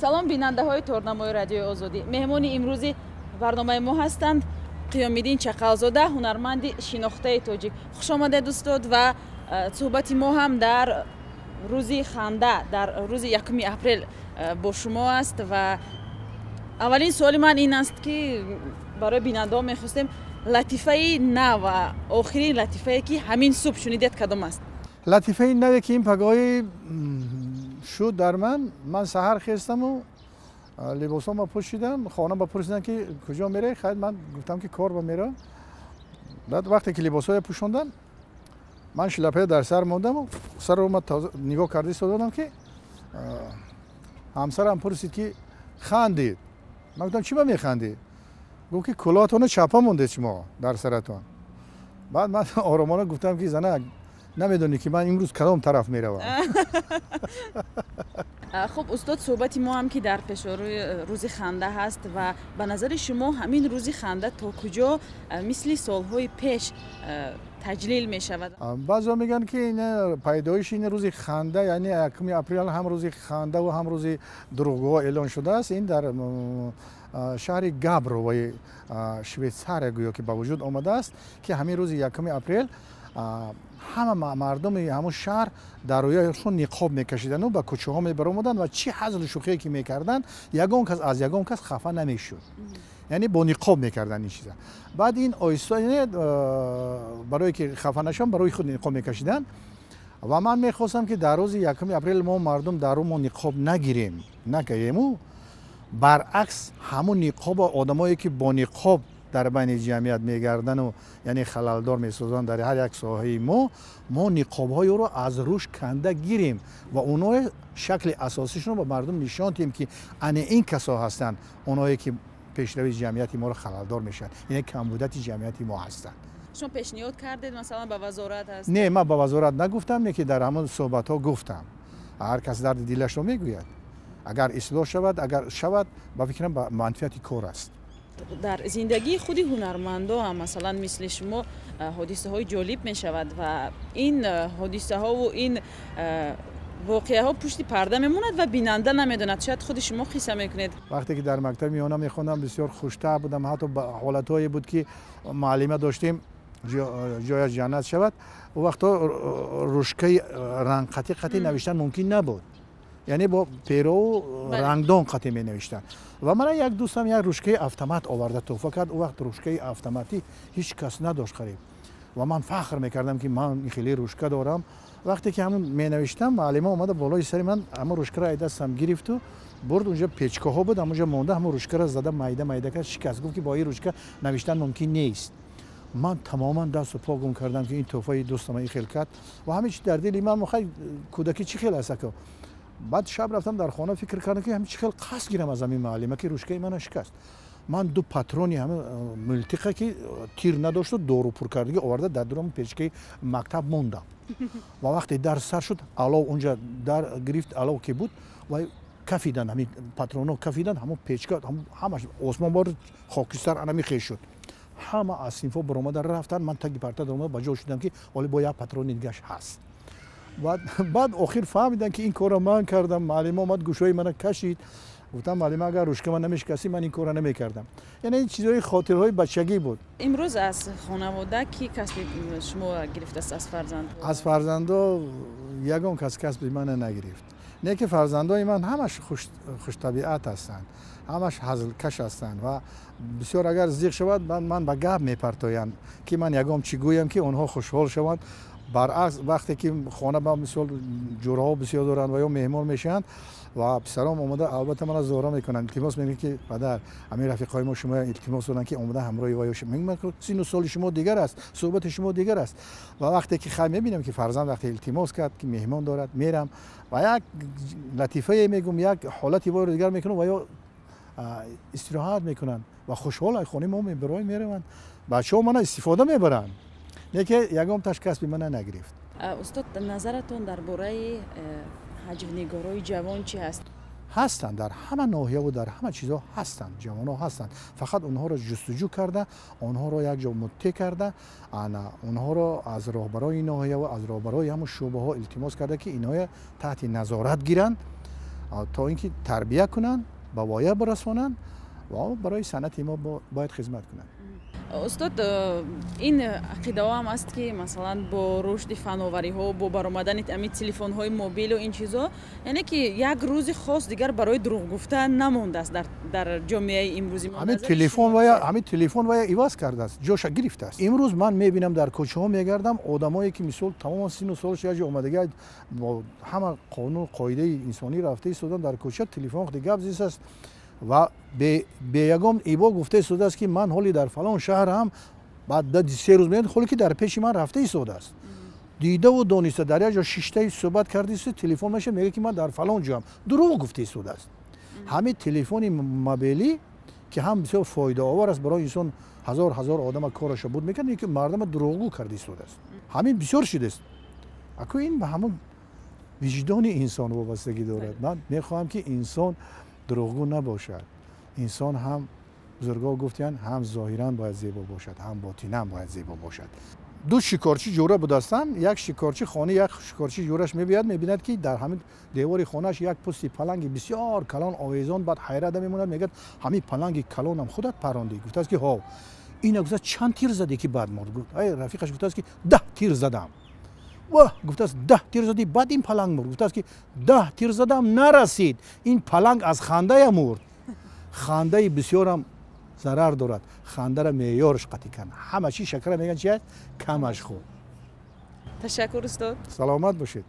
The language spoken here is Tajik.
салом бинандаҳои торнамои радиои озодӣ. меҳмони имрӯзи барномаи мо ҳастанд қиёмиддин чақалзода, ҳунарманди шинохтаи тоҷик. хушомадед устод ва суҳбати мо ҳам дар рӯзи ханда, дар рӯзи 1 апрел бо шумо аст ва аввалин суоли ман ин аст ки барои бинандаҳо мехостем латифаи нав ва охирин латифае ки ҳамин субҳ шунидед кадом аст? латифаи наве ки ин пагаҳои шуд дар ман саҳар хестаму либосома пӯшидам, хона ба пурсидам ки куҷо меравӣ? Хайр, ман гуфтам ки кор ба меравам. баъд вақте ки либосҳоя пӯшондам, ман шилапая дар сар мондаму сарро ма нигоҳ карда истодам ки ҳамсарам пурсид ки хандед. ман гуфтам чӣ ба механдед? гуфт ки кӯлоатона чапа мондед шумо дар саратон. баъд ман оромона гуфтам ки зана намедонӣ ки ман имрӯз кадом тараф меравам. хуб устод, суҳбати мо ҳам ки дар пешоруи рӯзи ханда ҳаст ва ба назари шумо ҳамин рӯзи ханда то куҷо мисли солҳои пеш таҷлил мешавад? баъзеҳо мегӯянд ки пайдоиши ин рӯзи ханда, яъне 1 апрел ҳам рӯзи ханда ва ҳам рӯзи дурӯғгоҳо эълон шудааст. ин дар шаҳри габровои швейтсария гӯё ки ба вуҷуд омадааст, ки ҳамин рӯзи 1 апрел ҳама мардуми ҳамун шаҳр дар рӯяшон ниқоб мекашидану ба кӯчаҳо мебаромаданд ва чӣ ҳазлу шӯхие ки мекарданд, ягон кас аз ягон кас хафа намешуд. яъне бо ниқоб мекарданд ин чиза. баъд ин оҳиста барое ки хафа нашаванд барои худ ниқоб мекашиданд ва ман мехостам ки дар рӯзи 1 апрел мо мардум дар рӯ мо ниқоб нагирем, накаему. баръакс ҳамун ниқоба одамое ки бо ниқоб дар байни ҷамъият мегардану яъне халалдор месозанд дар ҳар як соҳаи мо ниқобҳоеро аз рӯш канда гирем ва онҳои шакли асосишонро ба мардум нишон диҳем ки ана ин касо ҳастанд онҳое ки пешравии ҷамъияти моро халалдор мешаванд, яъне камбудати ҷамъияти мо ҳастанд. шумо пешниҳод кардед масалан ба вазорат ҳаст? Не, ман ба вазорат нагуфтам, не ки дар ҳамон суҳбатҳо гуфтам. ҳар кас дарди дилашро мегӯяд. агар ислоҳ шавад, агар шавад, ба фикрам ба манфиати кор аст. дар зиндагии худи ҳунармандо ҳам масалан мисли шумо ҳодисаҳои ҷолиб мешавад ва ин ҳодисаҳову ин воқеаҳо пушти парда мемонад ва бинанда намедонад. шояд худи шумо қисса мекунед. вақте ки дар мактаби миёна мехондам бисёр хуштаб будам. ҳатто ба ҳолатҳое буд ки муаллима доштем ҷояш ҷаннат шавад. у вақтҳо рӯшкаи рангқатӣ қатӣ навиштан мумкин набуд. яъне бо перову рангдон қатӣ менавиштанд. ва мана як дӯстам як рӯшкаи автомат оварда тӯҳфа кард. у вақт рӯшкаи автоматӣ ҳеҷ кас надошт хариб. ва ман фахр мекардам ки ман хеле рӯшка дорам. вақте ки ҳамн менавиштам, муаллима омада болои сари ман ҳамон рӯшкаро ай дастам гирифту бурд, унҷа печкаҳо буд, ҳамонҷа монда, ҳамон рӯшкаро зада майда майда кард, шикаст. гуфт ки бо ин рӯшка навиштан мумкин нест. ман тамоман дасту по гум кардам ки ин тӯҳфаи дӯстам ин хел кард ва ҳамин чи дар дили ман мохай кӯдакӣ чӣ хел аст ака. баъд шаб рафтам дар хона фикр кардам ки ҳамин чӣ хел қасд гирам аз ҳамин муаллима ки рӯшкаи мана шикаст. ман ду патрони ҳамин мултиқа ки тир надошту дору пуркардагӣ оварда дар дуруми печкаи мактаб мондам. ва вақте дар сар шуд, алов унҷа дар гирифт, алов ки буд ва кафиданд, ҳамин патронҳо кафиданд, ҳамон печка ҳамаш осмонбор хокистар анами хеш шуд. ҳама аз синфҳо баромада рафтанд. ман таги парта даромада ба ҷо шудам ки оле бо як патрони дигаш ҳаст. баъд охир фаҳмидам ки ин корро ман кардам. муаллима омад гӯшҳои мана кашид. гуфтам муаллима агар рӯшка ман намешикастӣ, ман ин корро намекардам. яъне ин чизҳои хотирҳои бачагӣ буд. имрӯз аз хонавода ки касби шумо гирифтааст? аз фарзанд? аз фарзандо ягон кас касби мана нагирифт. не ки фарзандои ман ҳамаш хуштабиат ҳастанд, ҳамаш ҳазлкаш ҳастанд ва бисёр агар зиқ шавад ман ба гап мепартоям ки ман ягон чӣ гӯям ки онҳо хушҳол шаванд. баръакс вақте ки хона ба мисол ҷураҳо бисёр доранд ва ё меҳмон мешаванд ва писаром омада албатта мана зора мекунанд, илтимос мекунанд ки падар, ҳамин рафиқои мо шумо илтимос доранд ки омада ҳамроҳи ва мегӯям сину соли шумо дигар аст, суҳбати шумо дигар аст. ва вақте ки хай мебинам ки фарзанд вақте илтимос кард ки меҳмон дорад, мерам ва як латифае мегӯм, як ҳолати воро дигар мекунам ва ё истироҳат мекунанд ва хушҳол аз хонаи мо мебарои мераванд. бачаҳо мана истифода мебаранд. неки ягон таш касби мана нагирифт. устод, назаратон дар бораи ҳаҷвнигорои ҷавон чӣ ҳаст? ҳастанд, дар ҳама ноҳияву дар ҳама чизҳо ҳастанд, ҷавонҳо ҳастанд. фақат онҳоро ҷустуҷӯ карда, онҳоро якҷо муттиъ карда, онҳоро аз роҳбарои ноҳияву аз роҳбарои ҳамун шӯъбаҳо илтимос карда ки инҳоя таҳти назорат гиранд تا اینکه تربیت کنن با وایه برسونن و برای صنعت ما باید خدمت کنن. استاد این عقیده هم است که مثلا با رشد فناوری ها با برآمدن همین تلفن های موبیل و این چیزا یعنی که یک روز خاص دیگر برای دروغ گفتن نمونده است در جامعه امروزی ما. همین تلفن و ایواز کرده است، جوش گرفته است. امروز من میبینم در کوچه ها میگردم آدمایی که مثلا تمام سن و سالش یه اومدگی با همه قانون قاعده انسانی رفته ایستادن در کوچه تلفن خود گپ زیست است و به یگام ایبا گفته ایستاده است که من حالی در فلان شهر هم بعد 3 روز میاد حالی که در پیش من رفته ایستاده است، دیده و دانسته در یا 6 تا صحبت کرده است، تلفن میشه میگه که من در فلان جام دروغ گفته ایستاده است. همین تلفن موبیلی که هم بسیار فایده آور است برای انسان، هزار آدم کارش بود میکنه که مردم دروغگو کرده ایستاده است. همین بسیار شده است. اكو این به همون وجدان انسان وابستگی دارد. من میخواهم که انسان دروغگو نباشد. انسان هم بزرگا گفتن هم ظاهرا باید زیبا باشد هم باطنا باید زیبا باشد. دو شکارچی جوره بودستن، یک شکارچی خانه یک شکارچی جورش میبیند که در همین دیوار خانهش یک پوستی پلنگ بسیار کلان آویزان، بعد حیرت میموند میگه همین پلنگ کلانم خودت پراندی؟ گفت است که ها. این گفت چند تیر زدی که بعد مرد؟ گفت ای رفیقش گفت است که 10 تیر زدم. و گفت است 10 تیر زدی بعد این پلنگ مرد؟ گفت است که 10 تیر زدم نرسید، این پلنگ از خنده مرد. خنده بسیارم ضرر دارد، خنده را معیارش قطعی کن، همه چی شکر میگن چیه کمش خو. تشکر استاد، سلامت باشید.